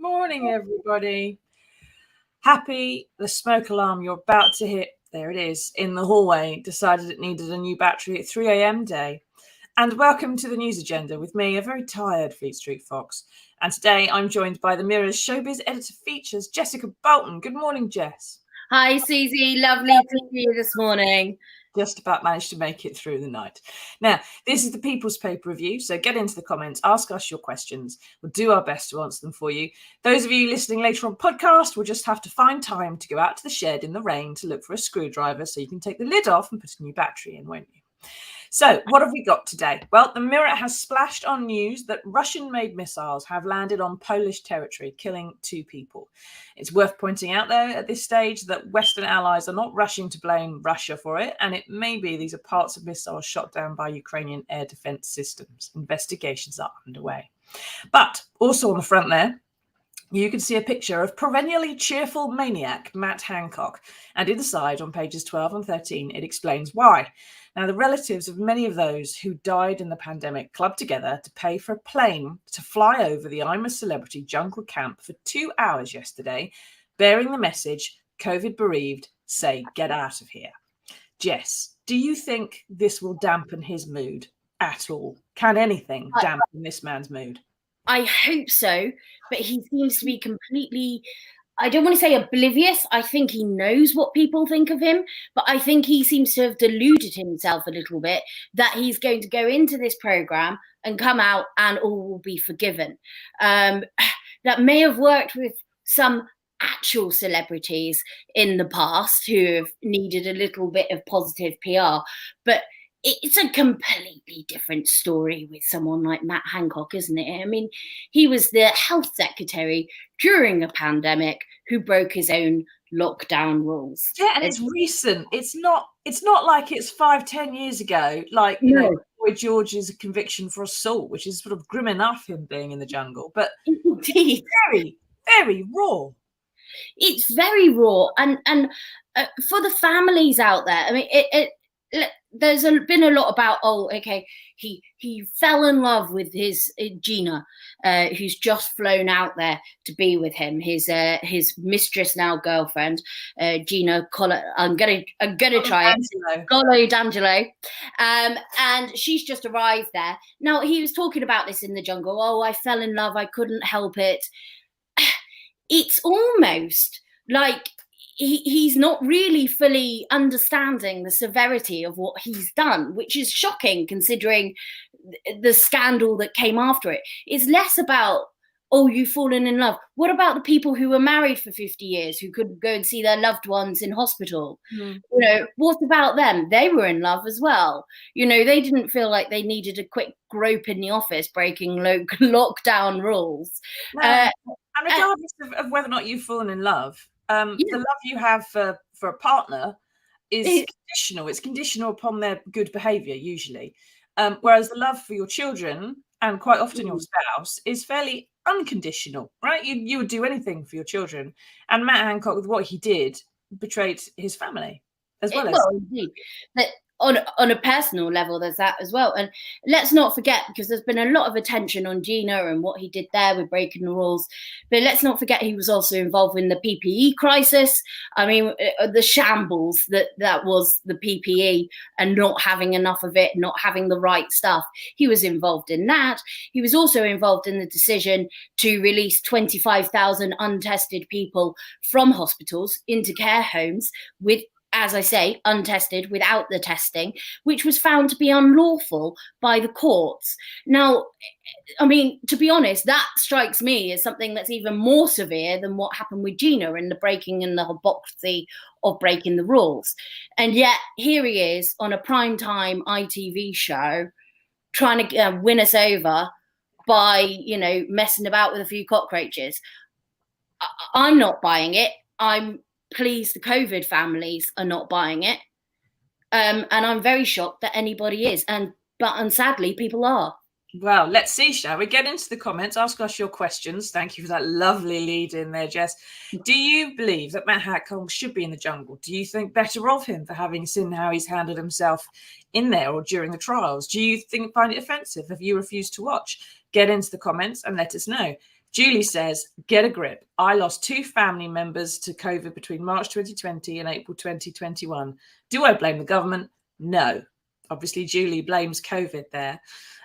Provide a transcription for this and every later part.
Morning, everybody. Happy the smoke alarm you're about to hit, there it is, in the hallway, decided it needed a new battery at 3 a.m. day. And welcome to the news agenda with me, a very tired Fleet Street Fox. And today I'm joined by the Mirror's showbiz editor features, Jessica Boulton. Good morning, Jess. Hi, Susie. Lovely to see you this morning. Just about managed to make it through the night. Now, this is the People's Paper Review, so get into the comments, ask us your questions. We'll do our best to answer them for you. Those of you listening later on podcast will just have to find time to go out to the shed in the rain to look for a screwdriver so you can take the lid off and put a new battery in, won't you? So, what have we got today? Well, the Mirror has splashed on news that Russian-made missiles have landed on Polish territory, killing 2 people. It's worth pointing out, though, at this stage that Western allies are not rushing to blame Russia for it, and it may be these are parts of missiles shot down by Ukrainian air defense systems. Investigations are underway. But also on the front there, you can see a picture of perennially cheerful maniac Matt Hancock, and inside on pages 12 and 13 it explains why. Now, the relatives of many of those who died in the pandemic clubbed together to pay for a plane to fly over the I'm a Celebrity jungle camp for 2 hours yesterday, bearing the message, COVID bereaved, say get out of here. Jess, do you think this will dampen his mood at all? Can anything dampen this man's mood? I hope so, but he seems to be completely, I don't want to say oblivious. I think he knows what people think of him, but I think he seems to have deluded himself a little bit that he's going to go into this program and come out and all will be forgiven. That may have worked with some actual celebrities in the past who have needed a little bit of positive PR, but it's a completely different story with someone like Matt Hancock, isn't it? I mean, he was the health secretary during a pandemic who broke his own lockdown rules. Yeah, and it's recent. It's not like it's 5-10 years ago, like, you know, Boy George's conviction for assault, which is sort of grim enough, him being in the jungle, but indeed, very, very raw. It's very raw, and for the families out there, I mean, there's been a lot about, he fell in love with his Gina, who's just flown out there to be with him, his mistress, now girlfriend, Gina I'm gonna try it, Golo D'Angelo, and she's just arrived there. Now, he was talking about this in the jungle. Oh, I fell in love, I couldn't help it. It's almost like he's not really fully understanding the severity of what he's done, which is shocking considering the scandal that came after it. It's less about, oh, you've fallen in love. What about the people who were married for 50 years who couldn't go and see their loved ones in hospital? You know, what about them? They were in love as well. You know, they didn't feel like they needed a quick grope in the office breaking lockdown rules. And regardless of whether or not you've fallen in love, the love you have for a partner is conditional. It's conditional upon their good behaviour, usually. Whereas the love for your children, and quite often your spouse, is fairly unconditional, right? You would do anything for your children. And Matt Hancock, with what he did, betrayed his family as well. Indeed. But on a personal level, there's that as well. And let's not forget, because there's been a lot of attention on Gina and what he did there with breaking the rules, but let's not forget he was also involved in the PPE crisis. I mean, the shambles that was the PPE and not having enough of it, not having the right stuff. He was involved in that. He was also involved in the decision to release 25,000 untested people from hospitals into care homes with, as I say, untested, without the testing, which was found to be unlawful by the courts. Now, I mean, to be honest, that strikes me as something that's even more severe than what happened with Gina and the breaking and the hypocrisy of breaking the rules. And yet here he is on a primetime ITV show trying to win us over by, you know, messing about with a few cockroaches. I'm not buying it. I'm pleased the COVID families are not buying it. And I'm very shocked that anybody is. But sadly, people are. Well, let's see, shall we? Get into the comments, ask us your questions. Thank you for that lovely lead in there, Jess. Do you believe that Matt Hancock should be in the jungle? Do you think better of him for having seen how he's handled himself in there or during the trials? Do you find it offensive if you refuse to watch? Get into the comments and let us know. Julie says, get a grip. I lost 2 family members to COVID between March 2020 and April 2021. Do I blame the government? No. Obviously, Julie blames COVID there.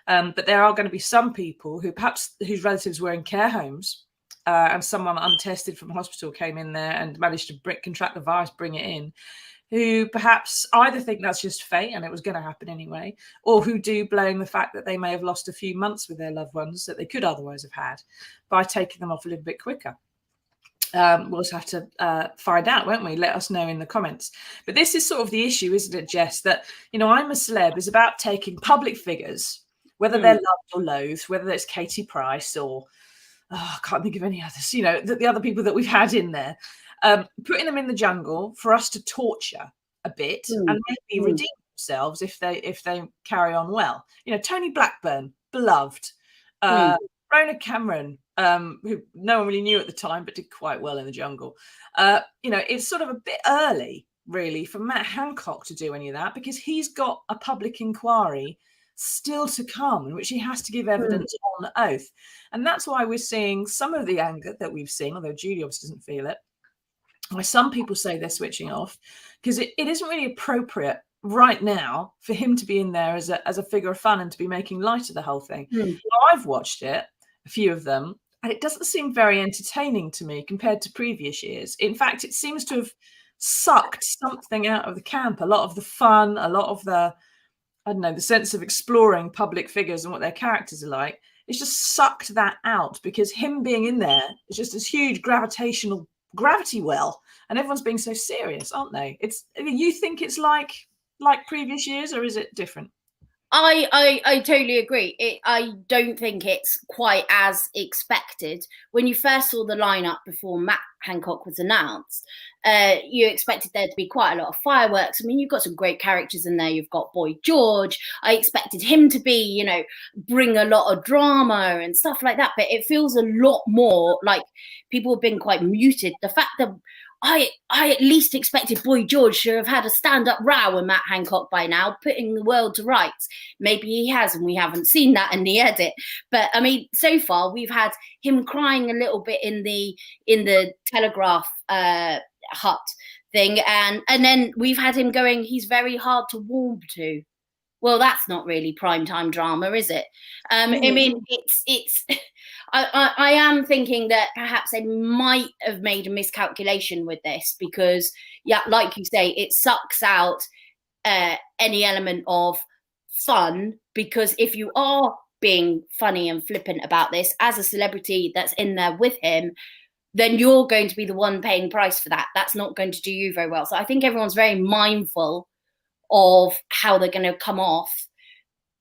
But there are going to be some people who perhaps whose relatives were in care homes and someone untested from hospital came in there and managed to contract the virus, bring it in, who perhaps either think that's just fate and it was going to happen anyway, or who do blame the fact that they may have lost a few months with their loved ones that they could otherwise have had by taking them off a little bit quicker. We'll just have to find out, won't we? Let us know in the comments. But this is sort of the issue, isn't it, Jess? That, I'm a Celeb is about taking public figures, whether they're loved or loathed, whether it's Katie Price or I can't think of any others, the other people that we've had in there, putting them in the jungle for us to torture a bit and maybe redeem themselves if they carry on well. Tony Blackburn, beloved. Rona Cameron, who no one really knew at the time, but did quite well in the jungle. It's sort of a bit early, really, for Matt Hancock to do any of that because he's got a public inquiry still to come in which he has to give evidence on oath. And that's why we're seeing some of the anger that we've seen, although Julie obviously doesn't feel it. Why some people say they're switching off because it isn't really appropriate right now for him to be in there as a figure of fun and to be making light of the whole thing. I've watched it, a few of them, and it doesn't seem very entertaining to me compared to previous years. In fact, it seems to have sucked something out of the camp, a lot of the fun, a lot of the sense of exploring public figures and what their characters are like. It's just sucked that out because him being in there is just this huge gravity well, and everyone's being so serious, aren't they? You think it's like previous years, or is it different? I totally agree. I don't think it's quite as expected. When you first saw the lineup before Matt Hancock was announced, you expected there to be quite a lot of fireworks. I mean, you've got some great characters in there. You've got Boy George. I expected him to be, bring a lot of drama and stuff like that. But it feels a lot more like people have been quite muted. The fact that I at least expected Boy George to have had a stand-up row with Matt Hancock by now, putting the world to rights. Maybe he has, and we haven't seen that in the edit. But I mean, so far we've had him crying a little bit in the Telegraph hut thing, and then we've had him going, he's very hard to warm to. Well, that's not really primetime drama, is it? I mean, it's. I am thinking that perhaps they might have made a miscalculation with this because, yeah, like you say, it sucks out any element of fun. Because if you are being funny and flippant about this as a celebrity that's in there with him, then you're going to be the one paying price for that. That's not going to do you very well. So I think everyone's very mindful of how they're going to come off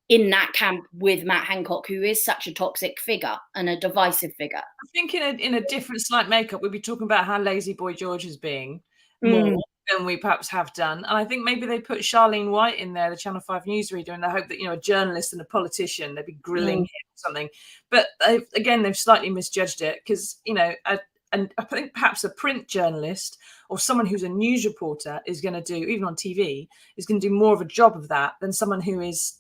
in that camp with Matt Hancock, who is such a toxic figure and a divisive figure. I think in a different slight makeup, we'd be talking about how lazy Boy George is being more than we perhaps have done. And I think maybe they put Charlene White in there, the Channel 5 newsreader, in the hope that, a journalist and a politician, they'd be grilling him or something. But they've slightly misjudged it because, and I think perhaps a print journalist or someone who's a news reporter is going to do, even on TV, is going to do more of a job of that than someone who is,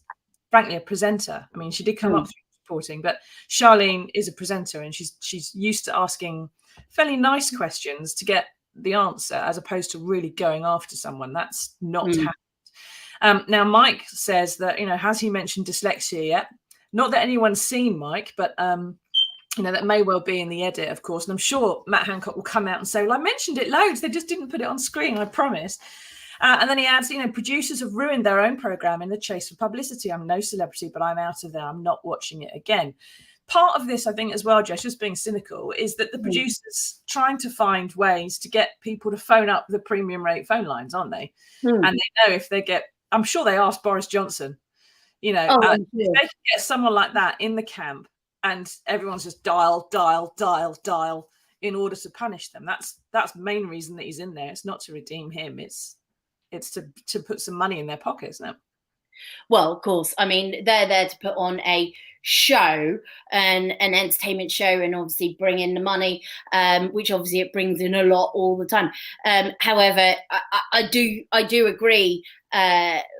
frankly, a presenter. I mean, she did come up through reporting, but Charlene is a presenter and she's used to asking fairly nice questions to get the answer as opposed to really going after someone. That's not happened. Now, Mike says that, has he mentioned dyslexia yet? Not that anyone's seen Mike, but that may well be in the edit, of course. And I'm sure Matt Hancock will come out and say, well, I mentioned it loads. They just didn't put it on screen, I promise. And then he adds, producers have ruined their own program in the chase for publicity. I'm no celebrity, but I'm out of there. I'm not watching it again. Part of this, I think, as well, Jess, just being cynical, is that the producers trying to find ways to get people to phone up the premium rate phone lines, aren't they? And they know if they get, I'm sure they asked Boris Johnson, if they can get someone like that in the camp, and everyone's just dial, in order to punish them. That's the main reason that he's in there. It's not to redeem him. It's to put some money in their pockets now. Well, of course. I mean, they're there to put on a show, and an entertainment show, and obviously bring in the money, which obviously it brings in a lot all the time. However, I do agree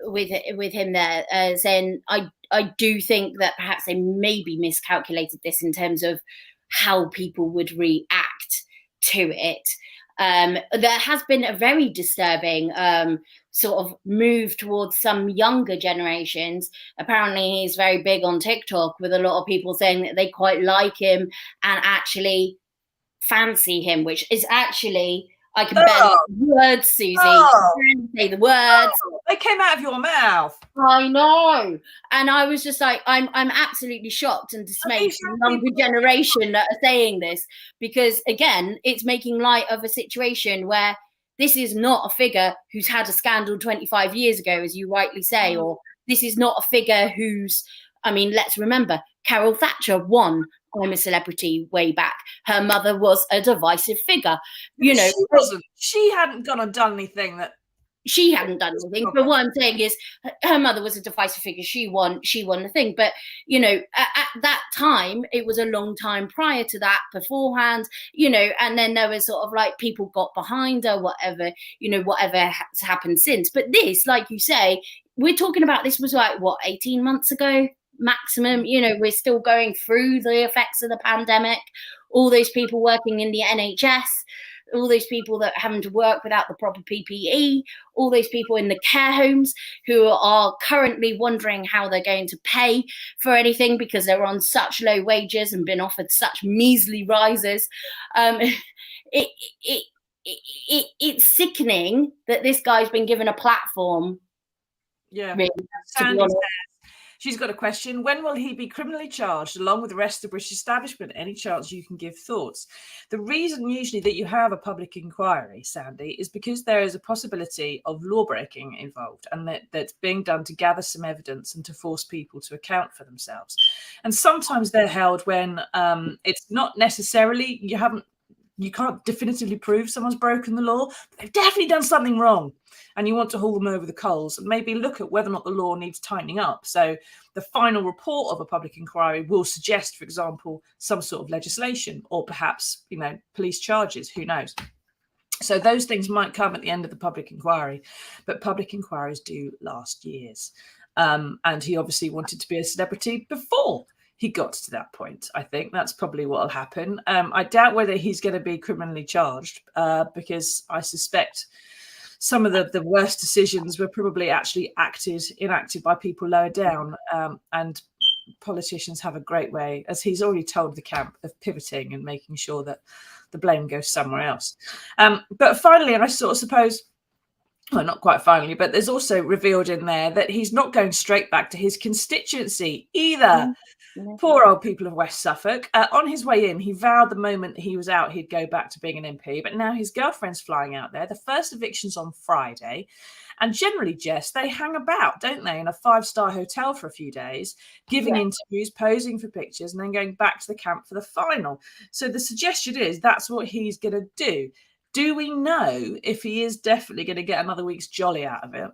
with him there, saying I do think that perhaps they maybe miscalculated this in terms of how people would react to it. There has been a very disturbing sort of move towards some younger generations. Apparently he's very big on TikTok, with a lot of people saying that they quite like him and actually fancy him, which is actually, I can barely say the words, Susie. Say the words. They came out of your mouth. I know. And I was just like, I'm absolutely shocked and dismayed for the younger generation that are saying this, because again, it's making light of a situation where this is not a figure who's had a scandal 25 years ago, as you rightly say, or this is not a figure who's, I mean, let's remember, Carol Thatcher won I'm a Celebrity way back. Her mother was a divisive figure. You know, she wasn't. She hadn't gone and done anything that. She hadn't done anything, but what I'm saying is her mother was a divisive figure. She won the thing. But, you know, at that time, it was a long time prior to that, beforehand, you know, and then there was sort of like people got behind her, whatever, you know, whatever has happened since. But this, like you say, we're talking about, this was like, what, 18 months ago maximum? You know, we're still going through the effects of the pandemic, all those people working in the NHS, all those people that are having to work without the proper PPE, all those people in the care homes who are currently wondering how they're going to pay for anything because they're on such low wages and been offered such measly rises. It's sickening that this guy's been given a platform. Yeah. Really, she's got a question. When will he be criminally charged along with the rest of the British establishment? Any chance you can give thoughts? The reason usually that you have a public inquiry, Sandy, is because there is a possibility of law breaking involved, and that's being done to gather some evidence and to force people to account for themselves. And sometimes they're held when it's not necessarily, you can't definitively prove someone's broken the law, but they've definitely done something wrong. And you want to haul them over the coals and maybe look at whether or not the law needs tightening up. So the final report of a public inquiry will suggest, for example, some sort of legislation, or perhaps, you know, police charges, who knows. So those things might come at the end of the public inquiry, but public inquiries do last years. And he obviously wanted to be a celebrity before he got to that point. I think that's probably what will happen. I doubt whether he's going to be criminally charged because I suspect some of the worst decisions were probably actually enacted by people lower down. And politicians have a great way, as he's already told the camp, of pivoting and making sure that the blame goes somewhere else. But finally, and I sort of suppose, well, not quite finally, but there's also revealed in there that he's not going straight back to his constituency either. Poor old people of West Suffolk. On his way in, he vowed the moment he was out, he'd go back to being an MP. But now his girlfriend's flying out there. The first eviction's on Friday. And generally, Jess, they hang about, don't they, in a 5-star hotel for a few days, giving interviews, posing for pictures, and then going back to the camp for the final. So the suggestion is that's what he's going to do. Do we know if he is definitely going to get another week's jolly out of it?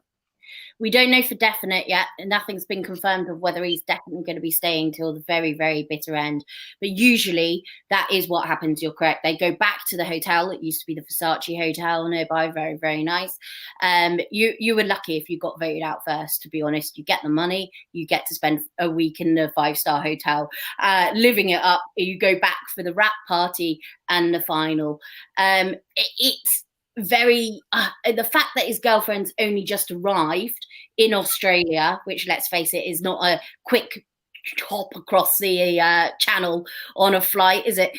We don't know for definite yet. Nothing's been confirmed of whether he's definitely going to be staying till the very, very bitter end. But usually that is what happens. You're correct. They go back to the hotel. It used to be the Versace Hotel nearby. Very, very nice. You were lucky if you got voted out first, to be honest. You get the money. You get to spend a week in the 5-star hotel, living it up. You go back for the wrap party and the final. It's very the fact that his girlfriend's only just arrived in Australia, which, let's face it, is not a quick hop across the channel on a flight, is it?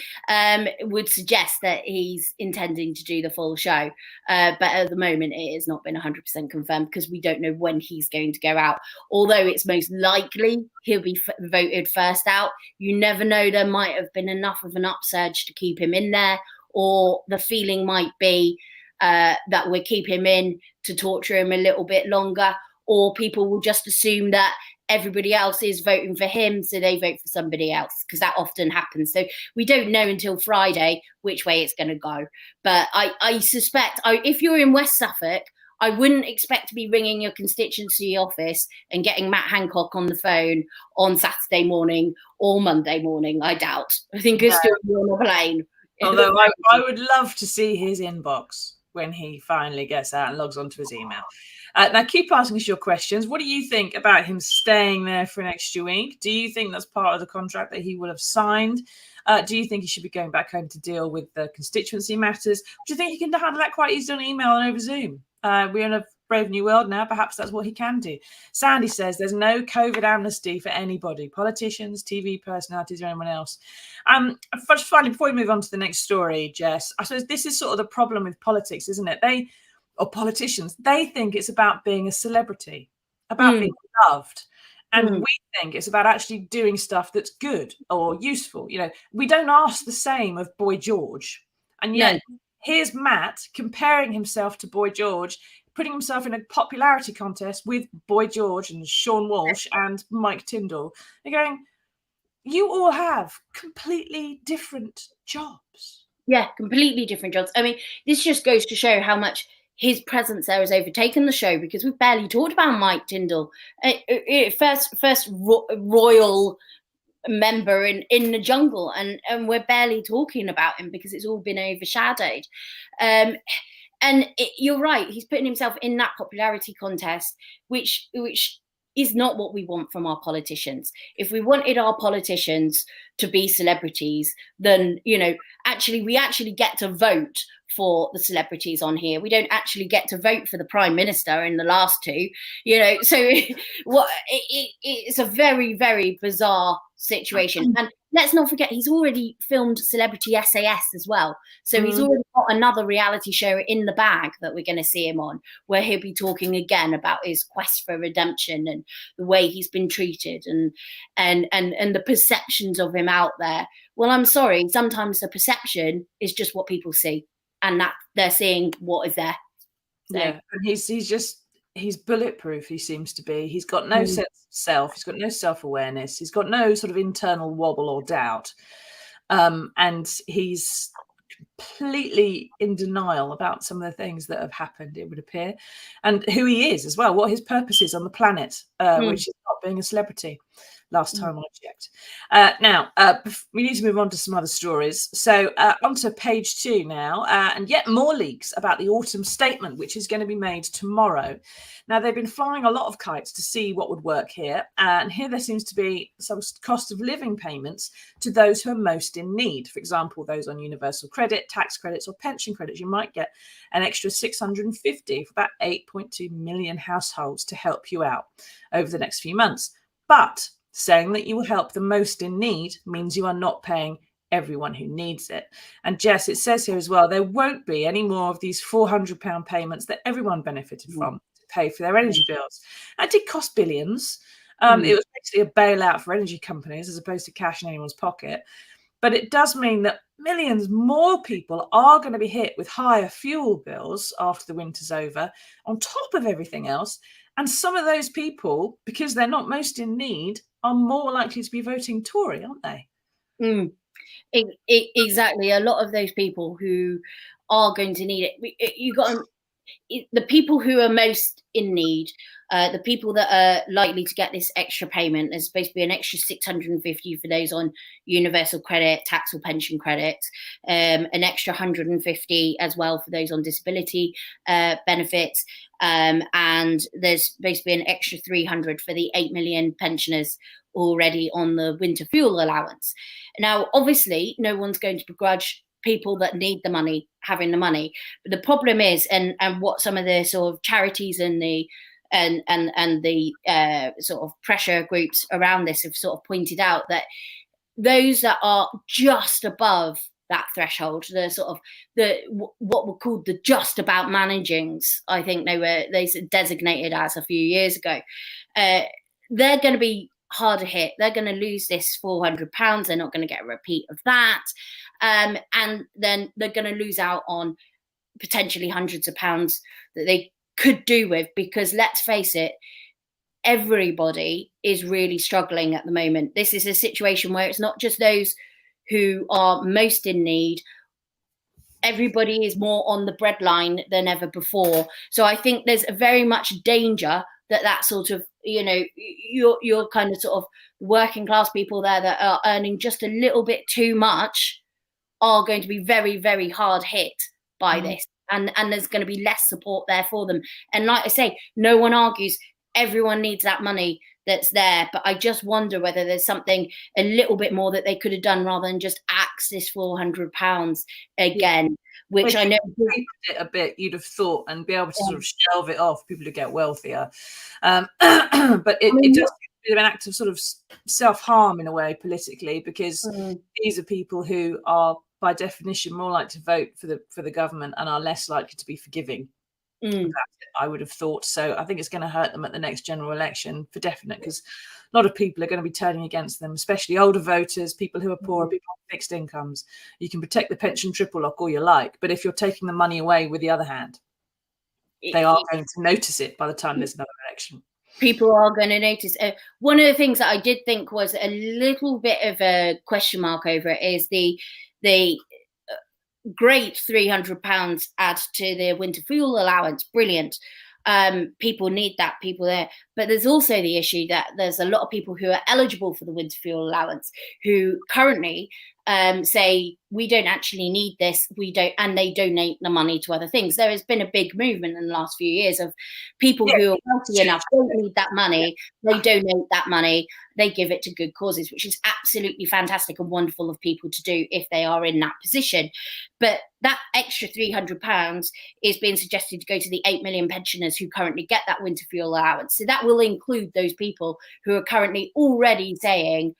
Would suggest that he's intending to do the full show, but at the moment it has not been 100% confirmed because we don't know when he's going to go out, although it's most likely he'll be voted first out. You never know, there might have been enough of an upsurge to keep him in there, or the feeling might be that we'll keep him in to torture him a little bit longer, or people will just assume that everybody else is voting for him, so they vote for somebody else, because that often happens. So we don't know until Friday which way it's going to go. But I suspect, if you're in West Suffolk, I wouldn't expect to be ringing your constituency office and getting Matt Hancock on the phone on Saturday morning or Monday morning. I doubt. I think he'll still be on a plane. Although I would love to see his inbox when he finally gets out and logs onto his email. Now, keep asking us your questions. What do you think about him staying there for an extra week? Do you think that's part of the contract that he would have signed? Do you think he should be going back home to deal with the constituency matters? Do you think he can handle that quite easily on email and over Zoom? We're in a brave new world now. Perhaps that's what he can do. Sandy says there's no COVID amnesty for anybody, politicians, TV personalities, or anyone else. First, finally, before we move on to the next story, Jess, I suppose this is sort of the problem with politics, isn't it? Politicians, they think it's about being a celebrity, about being loved. And we think it's about actually doing stuff that's good or useful. We don't ask the same of Boy George. And yet here's Matt comparing himself to Boy George, putting himself in a popularity contest with Boy George and Sean Walsh and Mike Tindall. They're going, you all have completely different jobs. Yeah, completely different jobs. I mean, this just goes to show how much his presence there has overtaken the show, because we've barely talked about Mike Tindall, first royal member in the jungle, and we're barely talking about him because it's all been overshadowed. You're right, he's putting himself in that popularity contest, which is not what we want from our politicians. If we wanted our politicians to be celebrities, then we actually get to vote for the celebrities on here. We don't actually get to vote for the Prime Minister in the last two, so it's a very, very bizarre situation. And let's not forget, he's already filmed Celebrity SAS as well. So he's already got another reality show in the bag that we're going to see him on, where he'll be talking again about his quest for redemption and the way he's been treated and the perceptions of him out there. Well, I'm sorry, sometimes the perception is just what people see, and that they're seeing what is there. So. Yeah, and he's bulletproof. He seems to be. He's got no sense of self. He's got no self-awareness. He's got no sort of internal wobble or doubt, and he's completely in denial about some of the things that have happened, it would appear, and who he is as well, what his purpose is on the planet, which is not being a celebrity. Last time I checked. Now, we need to move on to some other stories. So onto page 2 now, and yet more leaks about the autumn statement, which is going to be made tomorrow. Now, they've been flying a lot of kites to see what would work here. And here there seems to be some cost of living payments to those who are most in need. For example, those on universal credit, tax credits, or pension credits. You might get an extra $650 for about 8.2 million households to help you out over the next few months. But saying that you will help the most in need means you are not paying everyone who needs it. And Jess, it says here as well, there won't be any more of these £400 payments that everyone benefited from to pay for their energy bills. That did cost billions. It was basically a bailout for energy companies as opposed to cash in anyone's pocket. But it does mean that millions more people are going to be hit with higher fuel bills after the winter's over, on top of everything else. And some of those people, because they're not most in need, are more likely to be voting Tory, aren't they? Exactly. A lot of those people who are going to need it, the people who are most in need, the people that are likely to get this extra payment, there's supposed to be an extra $650 for those on universal credit, tax or pension credits, an extra $150 as well for those on disability benefits, and there's supposed to be an extra $300 for the 8 million pensioners already on the winter fuel allowance. Now, obviously, no one's going to begrudge people that need the money having the money, but the problem is, and what some of the sort of charities and the sort of pressure groups around this have sort of pointed out, that those that are just above that threshold, the sort of what were called the just about managings, I think they designated as a few years ago, they're going to be harder hit. They're going to lose this £400. They're not going to get a repeat of that. And then they're going to lose out on potentially hundreds of pounds that they could do with, because let's face it, everybody is really struggling at the moment. This is a situation where it's not just those who are most in need. Everybody is more on the breadline than ever before. So I think there's a very much danger that sort of, you know, you're kind of sort of working class people there that are earning just a little bit too much are going to be very, very hard hit by this. And there's going to be less support there for them. And like I say, no one argues everyone needs that money that's there, but I just wonder whether there's something a little bit more that they could have done rather than just axe this £400 again, which I know it a bit, you'd have thought, and be able to sort of shelve it off, people to get wealthier. But it does be an act of sort of self-harm in a way politically, because these are people who are by definition more likely to vote for the government and are less likely to be forgiving. I would have thought. So I think it's going to hurt them at the next general election for definite, because a lot of people are going to be turning against them, especially older voters, people who are poor, people on fixed incomes. You can protect the pension triple lock all you like, but if you're taking the money away with the other hand, they are going to notice it by the time there's another election. People are going to notice. One of the things that I did think was a little bit of a question mark over it is the great £300 add to the winter fuel allowance. Brilliant. People need that, people there. But there's also the issue that there's a lot of people who are eligible for the winter fuel allowance who currently say we don't actually need this, we don't, and they donate the money to other things. There has been a big movement in the last few years of people who are wealthy enough, don't need that money, they donate that money, they give it to good causes, which is absolutely fantastic and wonderful of people to do if they are in that position. But that extra £300 is being suggested to go to the 8 million pensioners who currently get that winter fuel allowance. So that will include those people who are currently already saying,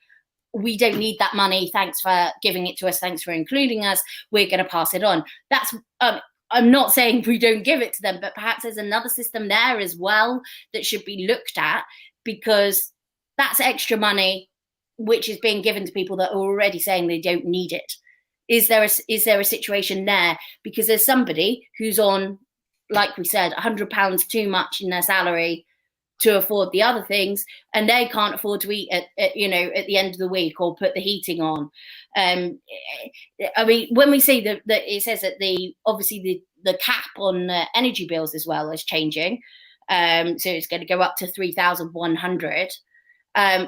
we don't need that money, thanks for giving it to us, thanks for including us, we're going to pass it on. That's I'm not saying we don't give it to them, but perhaps there's another system there as well that should be looked at, because that's extra money which is being given to people that are already saying they don't need it. Is there a situation there? Because there's somebody who's on, like we said, £100 too much in their salary to afford the other things, and they can't afford to eat at the end of the week or put the heating on. I mean, when we see that it says that obviously the cap on energy bills as well is changing, so it's going to go up to 3,100,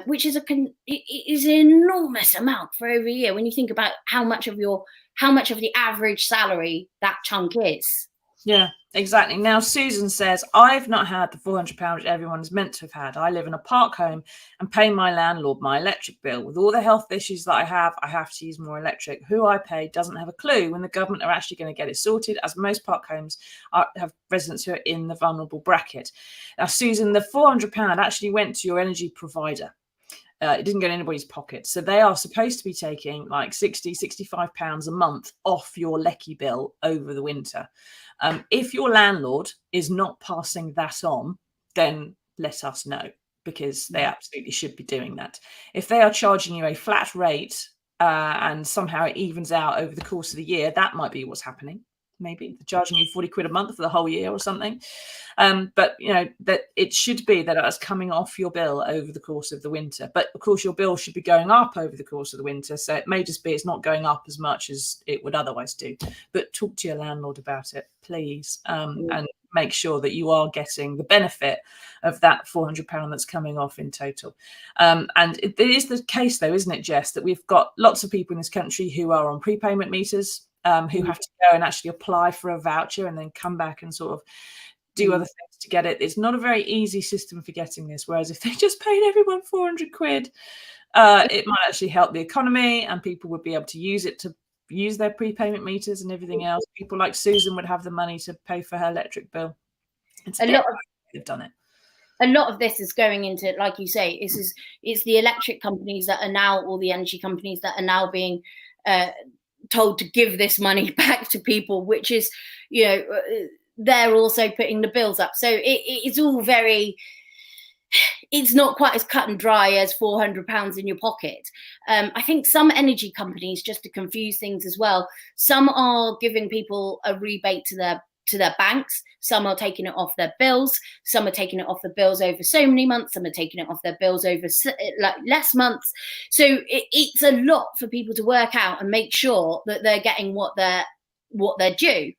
which is an enormous amount for every year when you think about how much of the average salary that chunk is. Yeah, exactly. Now, Susan says, I've not had the £400 which everyone is meant to have had. I live in a park home and pay my landlord my electric bill. With all the health issues that I have to use more electric. Who I pay doesn't have a clue when the government are actually going to get it sorted, as most park homes have residents who are in the vulnerable bracket. Now, Susan, the £400 actually went to your energy provider. It didn't go in anybody's pocket. So they are supposed to be taking like £60-65 a month off your lecky bill over the winter. If your landlord is not passing that on, then let us know, because they absolutely should be doing that. If they are charging you a flat rate and somehow it evens out over the course of the year, that might be what's happening. Maybe they're charging you £40 a month for the whole year or something. But that it should be that it's coming off your bill over the course of the winter. But of course, your bill should be going up over the course of the winter. So it may just be it's not going up as much as it would otherwise do. But talk to your landlord about it, please, and make sure that you are getting the benefit of that £400 that's coming off in total. And it is the case, though, isn't it, Jess, that we've got lots of people in this country who are on prepayment meters, who have to go and actually apply for a voucher and then come back and sort of do other things to get it. It's not a very easy system for getting this. Whereas if they just paid everyone £400, it might actually help the economy, and people would be able to use it to use their prepayment meters and everything else. People like Susan would have the money to pay for her electric bill. They've done it. A lot of this is going into, like you say, it's the electric companies that are now, or the energy companies that are now being told to give this money back to people, which is, they're also putting the bills up. So it's all it's not quite as cut and dry as £400 in your pocket. I think some energy companies, just to confuse things as well, some are giving people a rebate to their to their banks. Some are taking it off their bills. Some are taking it off the bills over so many months. Some are taking it off their bills over like less months. So it's a lot for people to work out and make sure that they're getting what they're due.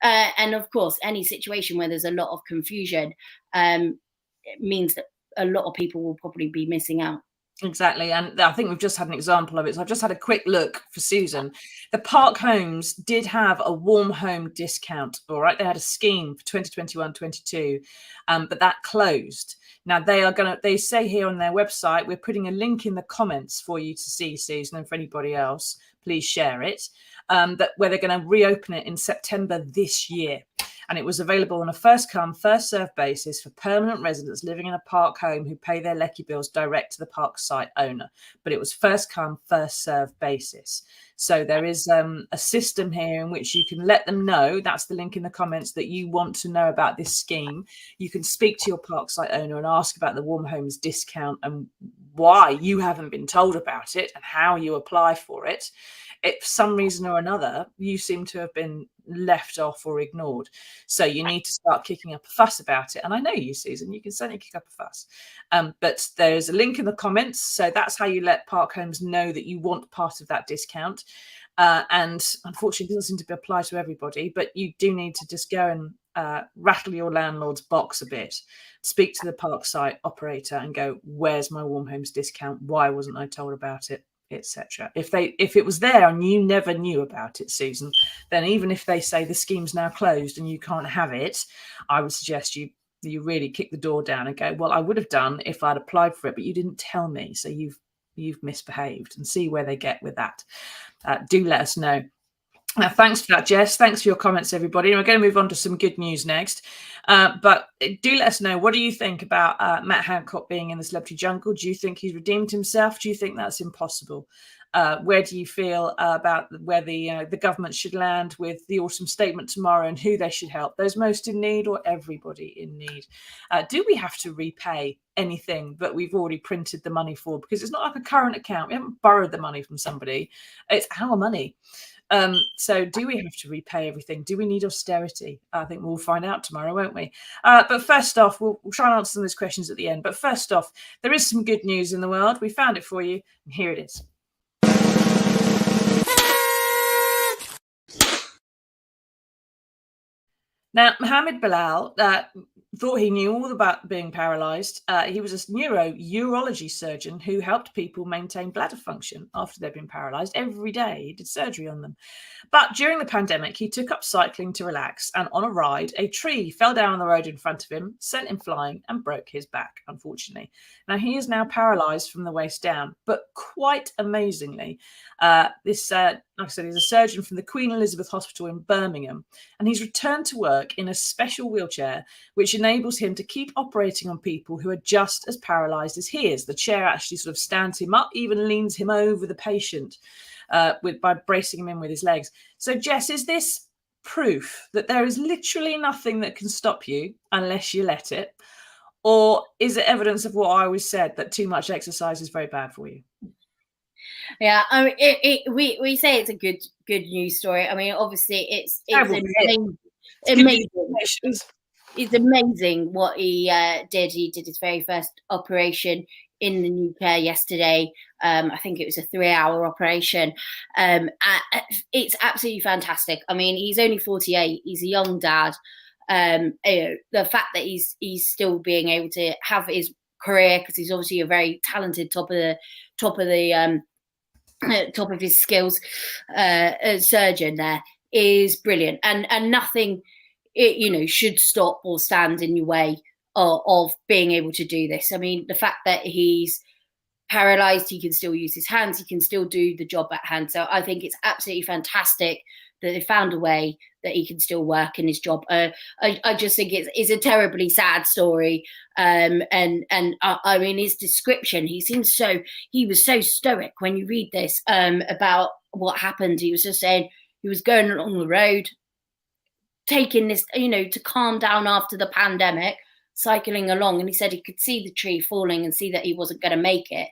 And of course, any situation where there's a lot of confusion it means that a lot of people will probably be missing out. Exactly. And I think we've just had an example of it. So I've just had a quick look for Susan. The Park Homes did have a warm home discount. All right. They had a scheme for 2021-22, but that closed. Now they say here on their website, we're putting a link in the comments for you to see, Susan, and for anybody else, please share it, where they're going to reopen it in September this year. And it was available on a first-come, first-served basis for permanent residents living in a park home who pay their lecky bills direct to the park site owner. But it was first-come, first-served basis. So there is a system here in which you can let them know, that's the link in the comments, that you want to know about this scheme. You can speak to your park site owner and ask about the warm homes discount and why you haven't been told about it and how you apply for it. If for some reason or another, you seem to have been left off or ignored. So you need to start kicking up a fuss about it. And I know you, Susan, you can certainly kick up a fuss. But there's a link in the comments. So that's how you let park homes know that you want part of that discount. And unfortunately, it doesn't seem to apply to everybody, but you do need to just go and rattle your landlord's box a bit, speak to the park site operator and go, where's my warm homes discount? Why wasn't I told about it? Etc. If it was there and you never knew about it, Susan, then even if they say the scheme's now closed and you can't have it, I would suggest you really kick the door down and go, well, I would have done if I'd applied for it, but you didn't tell me, so you've misbehaved, and see where they get with that. Do let us know. Now, thanks for that, Jess. Thanks for your comments, everybody. And we're going to move on to some good news next. But do let us know, what do you think about Matt Hancock being in the celebrity jungle? Do you think he's redeemed himself? Do you think that's impossible? Where do you feel about where the government should land with the autumn statement tomorrow and who they should help? Those most in need or everybody in need? Do we have to repay anything that we've already printed the money for? Because it's not like a current account. We haven't borrowed the money from somebody. It's our money. So do we have to repay everything? Do we need austerity? I think we'll find out tomorrow, won't we? But first off, we'll try and answer some of those questions at the end. But first off, there is some good news in the world. We found it for you, and here it is. Now, Mohammed Bilal thought he knew all about being paralysed. He was a urology surgeon who helped people maintain bladder function after they'd been paralysed. Every day he did surgery on them. But during the pandemic, he took up cycling to relax, and on a ride, a tree fell down on the road in front of him, sent him flying and broke his back, unfortunately. Now, he is now paralysed from the waist down, but quite amazingly, like I said, he's a surgeon from the Queen Elizabeth Hospital in Birmingham, and he's returned to work in a special wheelchair, which enables him to keep operating on people who are just as paralysed as he is. The chair actually sort of stands him up, even leans him over the patient by bracing him in with his legs. So, Jess, is this proof that there is literally nothing that can stop you unless you let it? Or is it evidence of what I always said, that too much exercise is very bad for you? Yeah, I mean, we say it's a good news story. I mean, obviously, it's amazing. It's amazing what he did. He did his very first operation in the new care yesterday. I think it was a 3-hour operation. It's absolutely fantastic. I mean, he's only 48. He's a young dad. The fact that he's still being able to have his career, because he's obviously a very talented top of his skills surgeon, there is brilliant, and nothing should stop or stand in your way of being able to do this. I mean, the fact that he's paralyzed, he can still use his hands, he can still do the job at hand. So I think it's absolutely fantastic that they found a way that he can still work in his job. I just think it's a terribly sad story. And I mean, his description, he was so stoic when you read this about what happened. He was just saying he was going along the road, taking this, to calm down after the pandemic, cycling along. And he said he could see the tree falling and see that he wasn't going to make it.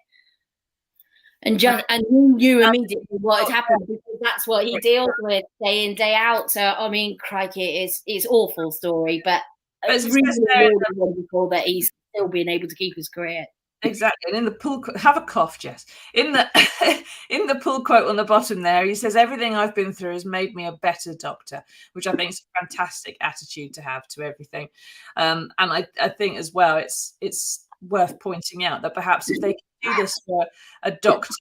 And he knew immediately what had happened, because that's what he deals with day in, day out. So I mean, crikey, it's awful story, but it's really wonderful that he's still being able to keep his career. Exactly. And in the pull, have a cough, Jess. In the pull quote on the bottom there, he says, "Everything I've been through has made me a better doctor," which I think is a fantastic attitude to have to everything. And I think as well, it's worth pointing out that perhaps if they can do this for a doctor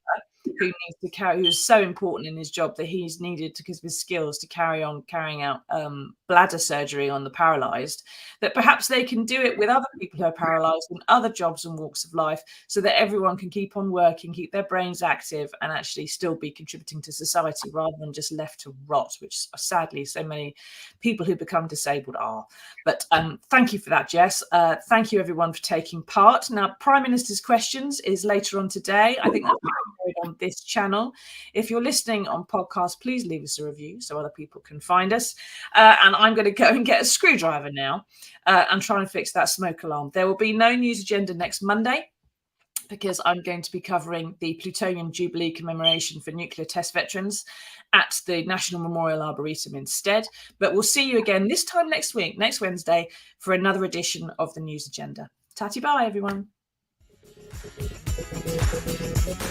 who needs to carry, who's so important in his job that he's needed because of his skills to carrying out bladder surgery on the paralysed, that perhaps they can do it with other people who are paralysed in other jobs and walks of life, so that everyone can keep on working, keep their brains active, and actually still be contributing to society rather than just left to rot, which sadly so many people who become disabled are. But thank you for that, Jess. Thank you everyone for taking part. Now, Prime Minister's Questions is later on today. I think that's on this channel. If you're listening on podcast, please leave us a review so other people can find us. And I'm going to go and get a screwdriver now and try and fix that smoke alarm. There will be no news agenda next Monday, because I'm going to be covering the Plutonium Jubilee commemoration for nuclear test veterans at the National Memorial Arboretum instead. But we'll see you again this time next week, next Wednesday, for another edition of the news agenda. Tatty bye, everyone.